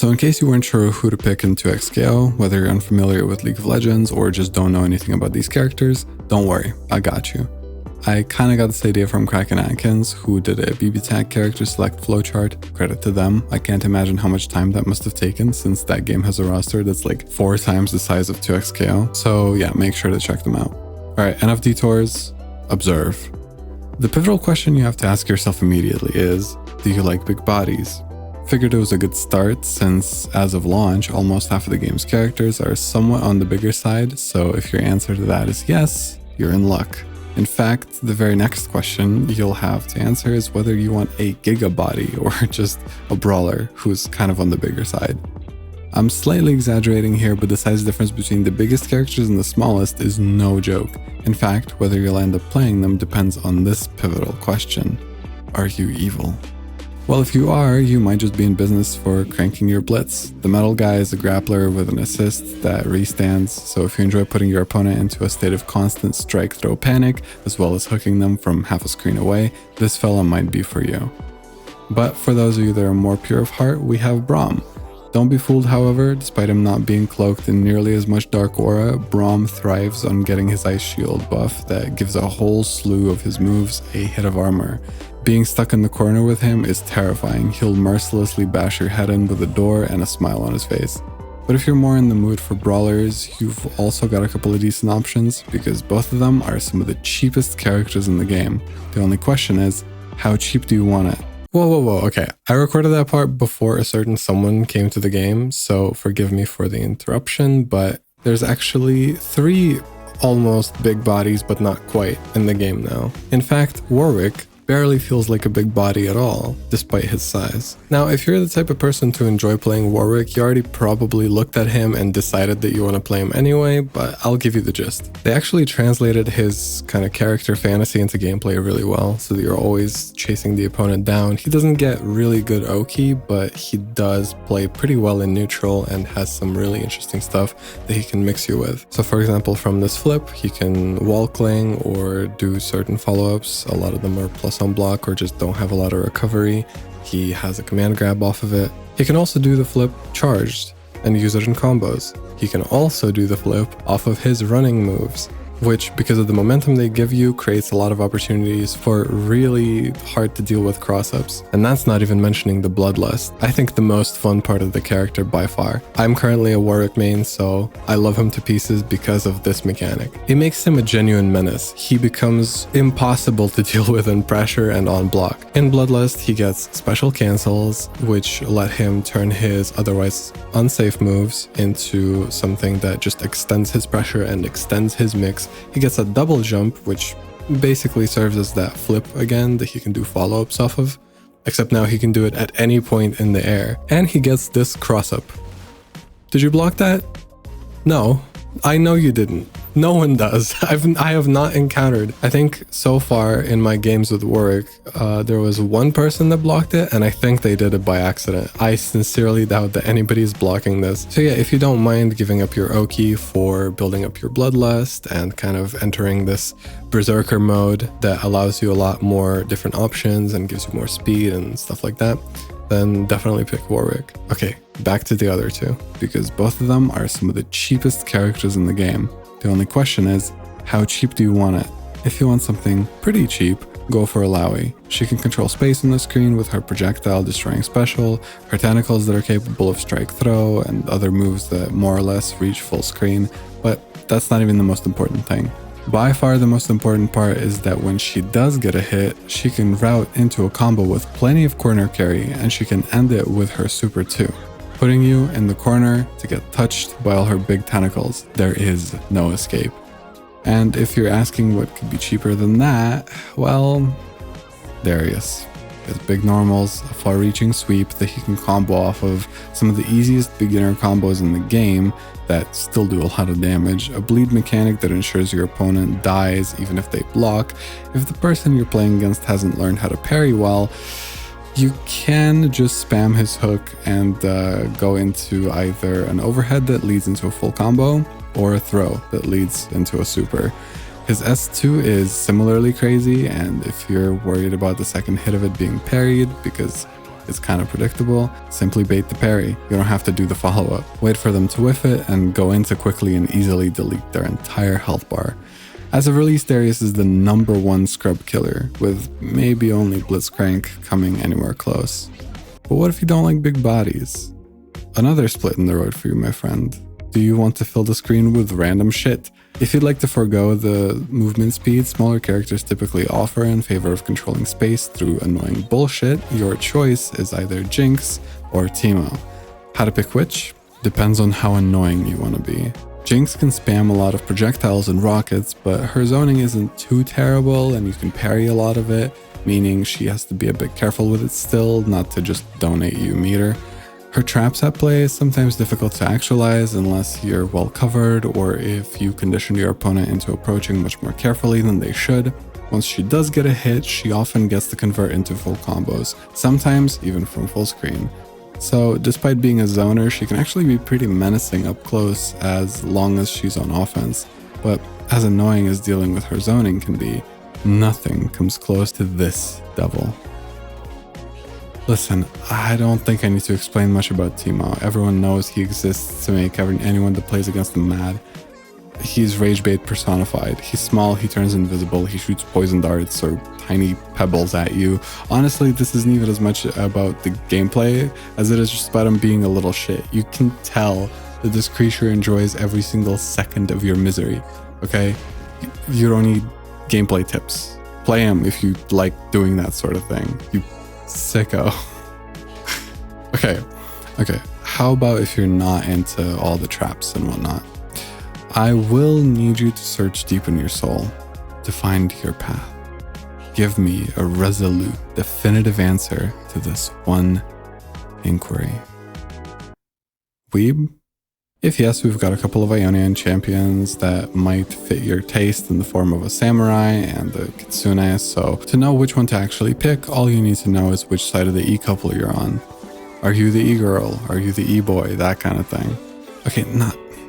So in case you weren't sure who to pick in 2xKO, whether you're unfamiliar with League of Legends or just don't know anything about these characters, don't worry, I got you. I kinda got this idea from Kraken Atkins, who did a BBTAG character select flowchart. Credit to them. I can't imagine how much time that must have taken, since that game has a roster that's like 4 times the size of 2xKO. So yeah, make sure to check them out. Alright, enough detours, observe. The pivotal question you have to ask yourself immediately is, do you like big bodies? Figured it was a good start, since as of launch, almost half of the game's characters are somewhat on the bigger side, so if your answer to that is yes, you're in luck. In fact, the very next question you'll have to answer is whether you want a giga body or just a brawler who's kind of on the bigger side. I'm slightly exaggerating here, but the size difference between the biggest characters and the smallest is no joke. In fact, whether you'll end up playing them depends on this pivotal question. Are you evil? Well, if you are, you might just be in business for cranking your blitz. The metal guy is a grappler with an assist that restands, so if you enjoy putting your opponent into a state of constant strike throw panic, as well as hooking them from half a screen away, this fella might be for you. But for those of you that are more pure of heart, we have Braum. Don't be fooled, however, despite him not being cloaked in nearly as much dark aura, Braum thrives on getting his ice shield buff that gives a whole slew of his moves a hit of armor. Being stuck in the corner with him is terrifying. He'll mercilessly bash your head in with a door and a smile on his face. But if you're more in the mood for brawlers, you've also got a couple of decent options, because both of them are some of the cheapest characters in the game. The only question is, how cheap do you want it? Whoa, okay. I recorded that part before a certain someone came to the game, so forgive me for the interruption, but there's actually 3 almost big bodies, but not quite, in the game now. In fact, Warwick barely feels like a big body at all, despite his size. Now, if you're the type of person to enjoy playing Warwick, you already probably looked at him and decided that you want to play him anyway, but I'll give you the gist. They actually translated his kind of character fantasy into gameplay really well, so that you're always chasing the opponent down. He doesn't get really good Oki, but he does play pretty well in neutral and has some really interesting stuff that he can mix you with. So for example, from this flip, he can wall cling or do certain follow-ups. A lot of them are plus on block or just don't have a lot of recovery. He has a command grab off of it. He can also do the flip charged and use it in combos. He can also do the flip off of his running moves, which, because of the momentum they give you, creates a lot of opportunities for really hard to deal with cross-ups. And that's not even mentioning the bloodlust. I think the most fun part of the character by far. I'm currently a Warwick main, so I love him to pieces because of this mechanic. It makes him a genuine menace. He becomes impossible to deal with in pressure and on block. In bloodlust, he gets special cancels, which let him turn his otherwise unsafe moves into something that just extends his pressure and extends his mix. He gets a double jump, which basically serves as that flip again that he can do follow-ups off of, except now he can do it at any point in the air. And he gets this cross-up. Did you block that? No, I know you didn't. No one does. I have not encountered. I think so far in my games with Warwick, there was one person that blocked it, and I think they did it by accident. I sincerely doubt that anybody's blocking this. So yeah, if you don't mind giving up your Oki for building up your bloodlust and kind of entering this berserker mode that allows you a lot more different options and gives you more speed and stuff like that, then definitely pick Warwick. Okay, back to the other 2, because both of them are some of the cheapest characters in the game. The only question is, how cheap do you want it? If you want something pretty cheap, go for Alawi. She can control space on the screen with her projectile destroying special, her tentacles that are capable of strike throw, and other moves that more or less reach full screen, but that's not even the most important thing. By far the most important part is that when she does get a hit, she can route into a combo with plenty of corner carry, and she can end it with her super too, putting you in the corner to get touched by all her big tentacles. There is no escape. And if you're asking what could be cheaper than that, well, Darius. With big normals, a far-reaching sweep that he can combo off of, some of the easiest beginner combos in the game that still do a lot of damage, a bleed mechanic that ensures your opponent dies even if they block. If the person you're playing against hasn't learned how to parry well, you can just spam his hook and go into either an overhead that leads into a full combo or a throw that leads into a super. His S2 is similarly crazy, and if you're worried about the second hit of it being parried, because It's kind of predictable. Simply bait the parry. You don't have to do the follow-up. Wait for them to whiff it and go in to quickly and easily delete their entire health bar. As of release, Darius is the #1 scrub killer, with maybe only Blitzcrank coming anywhere close. But what if you don't like big bodies? Another split in the road for you, my friend. Do you want to fill the screen with random shit? If you'd like to forego the movement speed smaller characters typically offer in favor of controlling space through annoying bullshit, your choice is either Jinx or Teemo. How to pick which? Depends on how annoying you want to be. Jinx can spam a lot of projectiles and rockets, but her zoning isn't too terrible and you can parry a lot of it, meaning she has to be a bit careful with it still, not to just donate you meter. Her traps at play is sometimes difficult to actualize unless you're well covered or if you condition your opponent into approaching much more carefully than they should. Once she does get a hit, she often gets to convert into full combos, sometimes even from full screen. So despite being a zoner, she can actually be pretty menacing up close as long as she's on offense. But as annoying as dealing with her zoning can be, nothing comes close to this devil. Listen, I don't think I need to explain much about Teemo. Everyone knows he exists to make anyone that plays against him mad. He's rage bait personified. He's small, he turns invisible, he shoots poison darts or tiny pebbles at you. Honestly, this isn't even as much about the gameplay as it is just about him being a little shit. You can tell that this creature enjoys every single second of your misery, okay? You don't need gameplay tips. Play him if you like doing that sort of thing. You sicko. Okay. How about if you're not into all the traps and whatnot? I will need you to search deep in your soul to find your path. Give me a resolute, definitive answer to this one inquiry. Weeb? If yes, we've got a couple of Ionian champions that might fit your taste in the form of a samurai and a kitsune, so to know which one to actually pick, all you need to know is which side of the E-couple you're on. Are you the E-girl? Are you the E-boy? That kind of thing. Okay,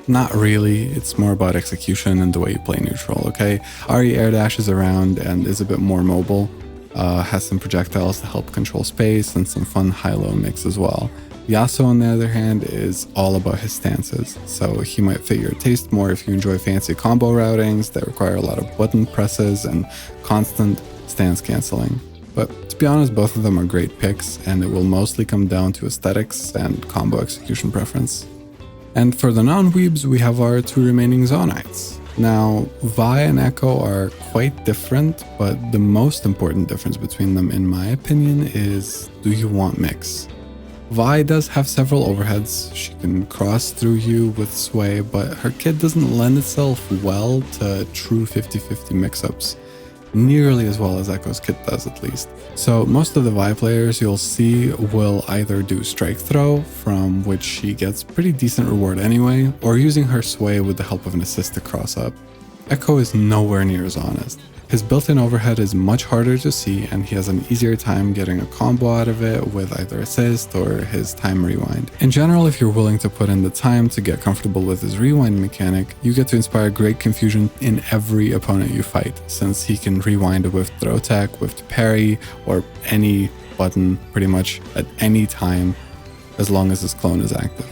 not really. It's more about execution and the way you play neutral, okay? Ahri air dashes around and is a bit more mobile, has some projectiles to help control space and some fun high-low mix as well. Yasuo, on the other hand, is all about his stances, so he might fit your taste more if you enjoy fancy combo routings that require a lot of button presses and constant stance canceling. But to be honest, both of them are great picks, and it will mostly come down to aesthetics and combo execution preference. And for the non-weebs, we have our two remaining Zonites. Now, Vi and Echo are quite different, but the most important difference between them, in my opinion, is do you want mix? Vi does have several overheads. She can cross through you with sway, but her kit doesn't lend itself well to true 50-50 mix-ups, nearly as well as Echo's kit does at least. So most of the Vi players you'll see will either do strike throw, from which she gets pretty decent reward anyway, or using her sway with the help of an assist to cross up. Echo is nowhere near as honest. His built-in overhead is much harder to see, and he has an easier time getting a combo out of it with either assist or his time rewind. In general, if you're willing to put in the time to get comfortable with his rewind mechanic, you get to inspire great confusion in every opponent you fight, since he can rewind a whiffed throw attack, whiffed parry, or any button pretty much at any time as long as his clone is active.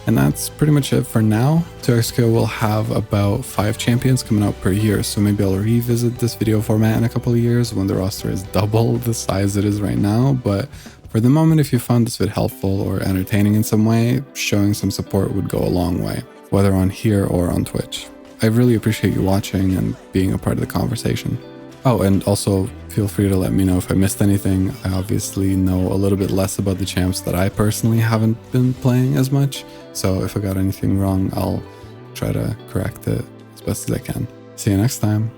And that's pretty much it for now. To XKO will have about 5 champions coming out per year, so maybe I'll revisit this video format in a couple of years when the roster is double the size it is right now. But for the moment, if you found this vid helpful or entertaining in some way, showing some support would go a long way, whether on here or on Twitch. I really appreciate you watching and being a part of the conversation. Oh, and also feel free to let me know if I missed anything. I obviously know a little bit less about the champs that I personally haven't been playing as much, so if I got anything wrong, I'll try to correct it as best as I can. See you next time.